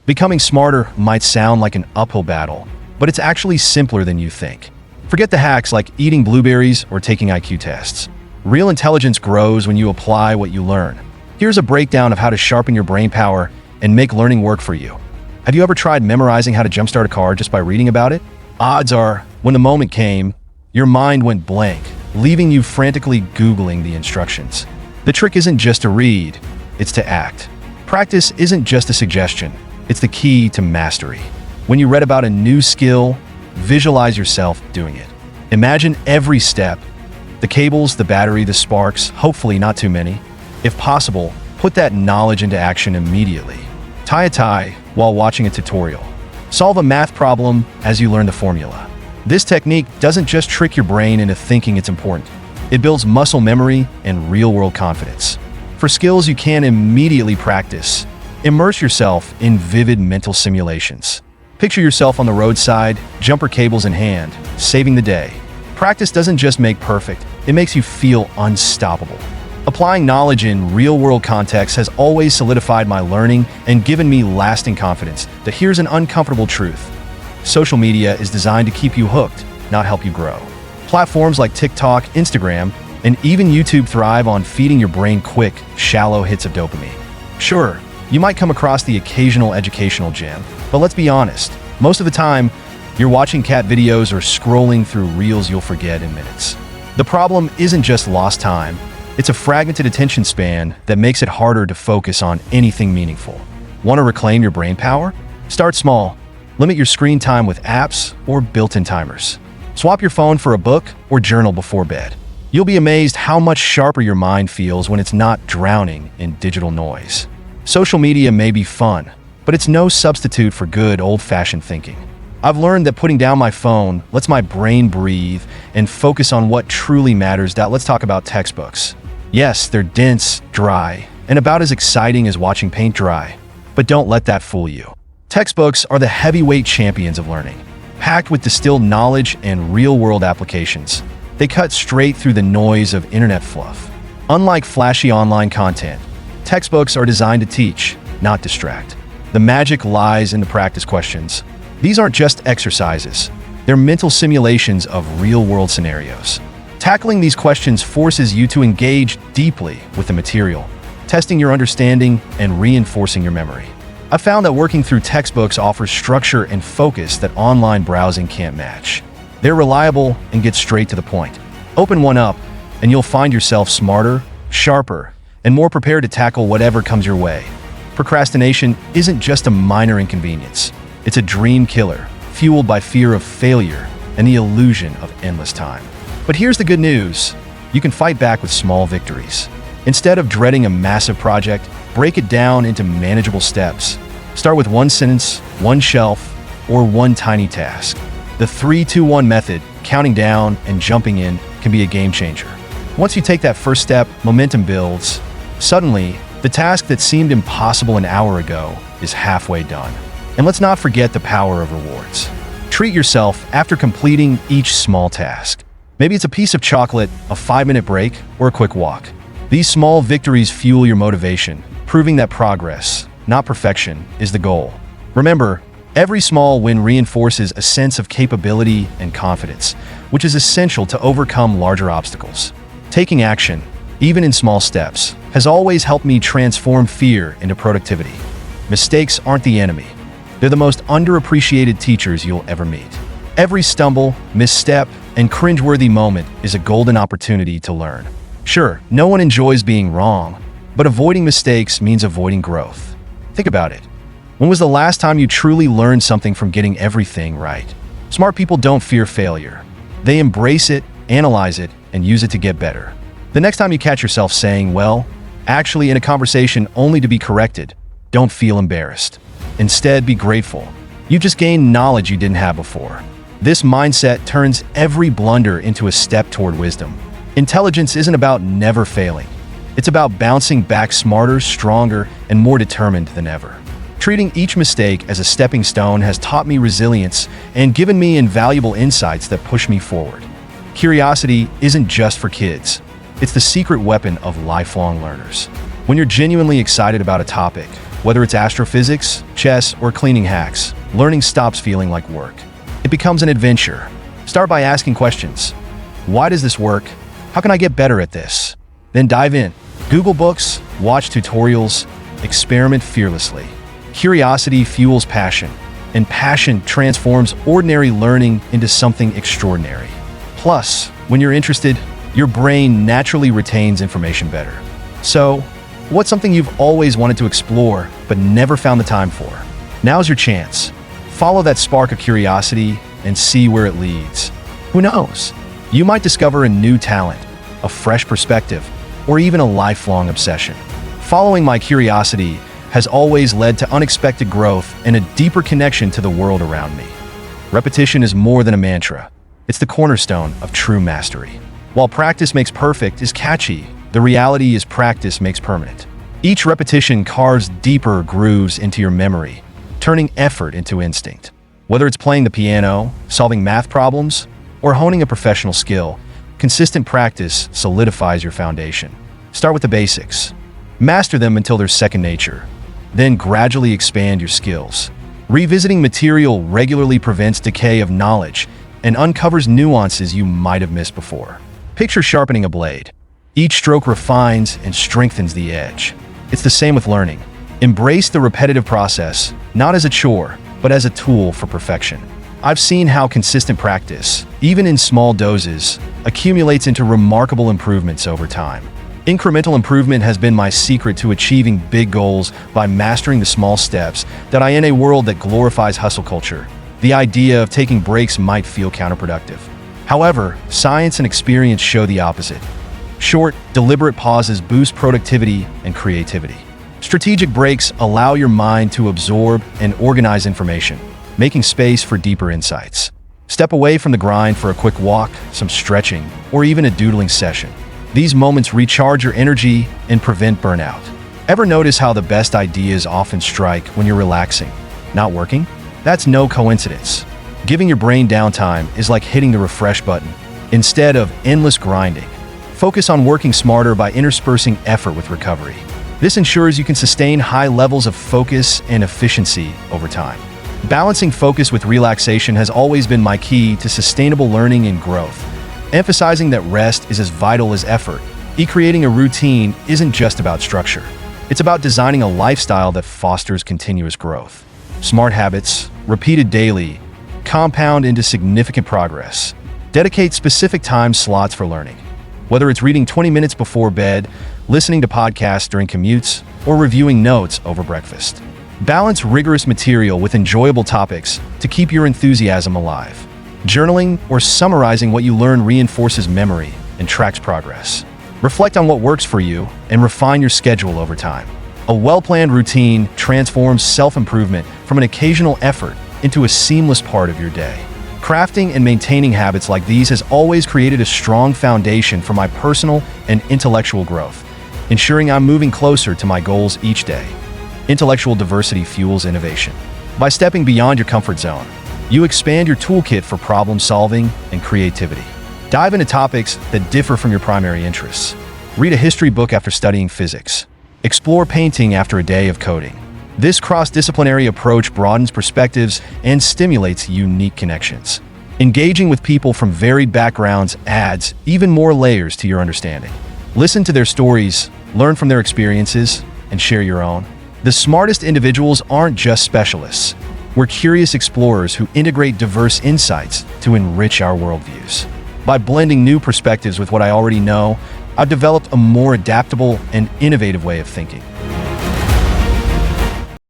Becoming smarter might sound like an uphill battle, but it's actually simpler than you think. Forget the hacks like eating blueberries or taking IQ tests. Real intelligence grows when you apply what you learn. Here's a breakdown of how to sharpen your brain power and make learning work for you. Have you ever tried memorizing how to jumpstart a car just by reading about it? Odds are, when the moment came, your mind went blank, leaving you frantically Googling the instructions. The trick isn't just to read, it's to act. Practice isn't just a suggestion, it's the key to mastery. When you read about a new skill, visualize yourself doing it. Imagine every step, the cables, the battery, the sparks, hopefully not too many. If possible, put that knowledge into action immediately. Tie a tie while watching a tutorial. Solve a math problem as you learn the formula. This technique doesn't just trick your brain into thinking it's important. It builds muscle memory and real-world confidence. For skills you can immediately practice, immerse yourself in vivid mental simulations. Picture yourself on the roadside, jumper cables in hand, saving the day. Practice doesn't just make perfect, it makes you feel unstoppable. Applying knowledge in real-world contexts has always solidified my learning and given me lasting confidence. But here's an uncomfortable truth. Social media is designed to keep you hooked, not help you grow. Platforms like TikTok, Instagram, and even YouTube thrive on feeding your brain quick, shallow hits of dopamine. Sure, you might come across the occasional educational gem, but let's be honest, most of the time, you're watching cat videos or scrolling through reels you'll forget in minutes. The problem isn't just lost time, it's a fragmented attention span that makes it harder to focus on anything meaningful. Want to reclaim your brain power? Start small. Limit your screen time with apps or built-in timers. Swap your phone for a book or journal before bed. You'll be amazed how much sharper your mind feels when it's not drowning in digital noise. Social media may be fun, but it's no substitute for good old-fashioned thinking. I've learned that putting down my phone lets my brain breathe and focus on what truly matters. Let's talk about textbooks. Yes, they're dense, dry, and about as exciting as watching paint dry. But don't let that fool you. Textbooks are the heavyweight champions of learning, packed with distilled knowledge and real-world applications. They cut straight through the noise of internet fluff. Unlike flashy online content, textbooks are designed to teach, not distract. The magic lies in the practice questions. These aren't just exercises. They're mental simulations of real-world scenarios. Tackling these questions forces you to engage deeply with the material, testing your understanding and reinforcing your memory. I've found that working through textbooks offers structure and focus that online browsing can't match. They're reliable and get straight to the point. Open one up, and you'll find yourself smarter, sharper, and more prepared to tackle whatever comes your way. Procrastination isn't just a minor inconvenience. It's a dream killer, fueled by fear of failure and the illusion of endless time. But here's the good news. You can fight back with small victories. Instead of dreading a massive project, break it down into manageable steps. Start with one sentence, one shelf, or one tiny task. The 3-2-1 method, counting down and jumping in, can be a game changer. Once you take that first step, momentum builds. Suddenly, the task that seemed impossible an hour ago is halfway done. And let's not forget the power of rewards. Treat yourself after completing each small task. Maybe it's a piece of chocolate, a 5-minute break, or a quick walk. These small victories fuel your motivation, proving that progress, not perfection, is the goal. Remember, every small win reinforces a sense of capability and confidence, which is essential to overcome larger obstacles. Taking action, even in small steps, has always helped me transform fear into productivity. Mistakes aren't the enemy. They're the most underappreciated teachers you'll ever meet. Every stumble, misstep, and cringeworthy moment is a golden opportunity to learn. Sure, no one enjoys being wrong, but avoiding mistakes means avoiding growth. Think about it. When was the last time you truly learned something from getting everything right? Smart people don't fear failure. They embrace it, analyze it, and use it to get better. The next time you catch yourself saying, well, actually in a conversation only to be corrected, don't feel embarrassed. Instead, be grateful. You just gained knowledge you didn't have before. This mindset turns every blunder into a step toward wisdom. Intelligence isn't about never failing. It's about bouncing back smarter, stronger, and more determined than ever. Treating each mistake as a stepping stone has taught me resilience and given me invaluable insights that push me forward. Curiosity isn't just for kids. It's the secret weapon of lifelong learners. When you're genuinely excited about a topic, Whether it's astrophysics, chess, or cleaning hacks, learning stops feeling like work. It becomes an adventure. Start by asking questions. Why does this work? How can I get better at this? Then dive in. Google books, watch tutorials, experiment fearlessly. Curiosity fuels passion, and passion transforms ordinary learning into something extraordinary. Plus, when you're interested, your brain naturally retains information better. So, what's something you've always wanted to explore but never found the time for? Now's your chance. Follow that spark of curiosity and see where it leads. Who knows? You might discover a new talent, a fresh perspective, or even a lifelong obsession. Following my curiosity has always led to unexpected growth and a deeper connection to the world around me. Repetition is more than a mantra. It's the cornerstone of true mastery. While practice makes perfect is catchy, the reality is practice makes permanent. Each repetition carves deeper grooves into your memory, turning effort into instinct. Whether it's playing the piano, solving math problems, or honing a professional skill, consistent practice solidifies your foundation. Start with the basics. Master them until they're second nature. Then gradually expand your skills. Revisiting material regularly prevents decay of knowledge and uncovers nuances you might have missed before. Picture sharpening a blade. Each stroke refines and strengthens the edge. It's the same with learning. Embrace the repetitive process, not as a chore, but as a tool for perfection. I've seen how consistent practice, even in small doses, accumulates into remarkable improvements over time. Incremental improvement has been my secret to achieving big goals by mastering the small steps that in a world that glorifies hustle culture. The idea of taking breaks might feel counterproductive. However, science and experience show the opposite. Short, deliberate pauses boost productivity and creativity. Strategic breaks allow your mind to absorb and organize information, making space for deeper insights. Step away from the grind for a quick walk, some stretching, or even a doodling session. These moments recharge your energy and prevent burnout. Ever notice how the best ideas often strike when you're relaxing, not working? That's no coincidence. Giving your brain downtime is like hitting the refresh button. Instead of endless grinding, focus on working smarter by interspersing effort with recovery. This ensures you can sustain high levels of focus and efficiency over time. Balancing focus with relaxation has always been my key to sustainable learning and growth. Emphasizing that rest is as vital as effort, creating a routine isn't just about structure. It's about designing a lifestyle that fosters continuous growth. Smart habits, repeated daily, compound into significant progress. Dedicate specific time slots for learning. Whether it's reading 20 minutes before bed, listening to podcasts during commutes, or reviewing notes over breakfast. Balance rigorous material with enjoyable topics to keep your enthusiasm alive. Journaling or summarizing what you learn reinforces memory and tracks progress. Reflect on what works for you and refine your schedule over time. A well-planned routine transforms self-improvement from an occasional effort into a seamless part of your day. Crafting and maintaining habits like these has always created a strong foundation for my personal and intellectual growth, ensuring I'm moving closer to my goals each day. Intellectual diversity fuels innovation. By stepping beyond your comfort zone, you expand your toolkit for problem solving and creativity. Dive into topics that differ from your primary interests. Read a history book after studying physics. Explore painting after a day of coding. This cross-disciplinary approach broadens perspectives and stimulates unique connections. Engaging with people from varied backgrounds adds even more layers to your understanding. Listen to their stories, learn from their experiences, and share your own. The smartest individuals aren't just specialists. We're curious explorers who integrate diverse insights to enrich our worldviews. By blending new perspectives with what I already know, I've developed a more adaptable and innovative way of thinking.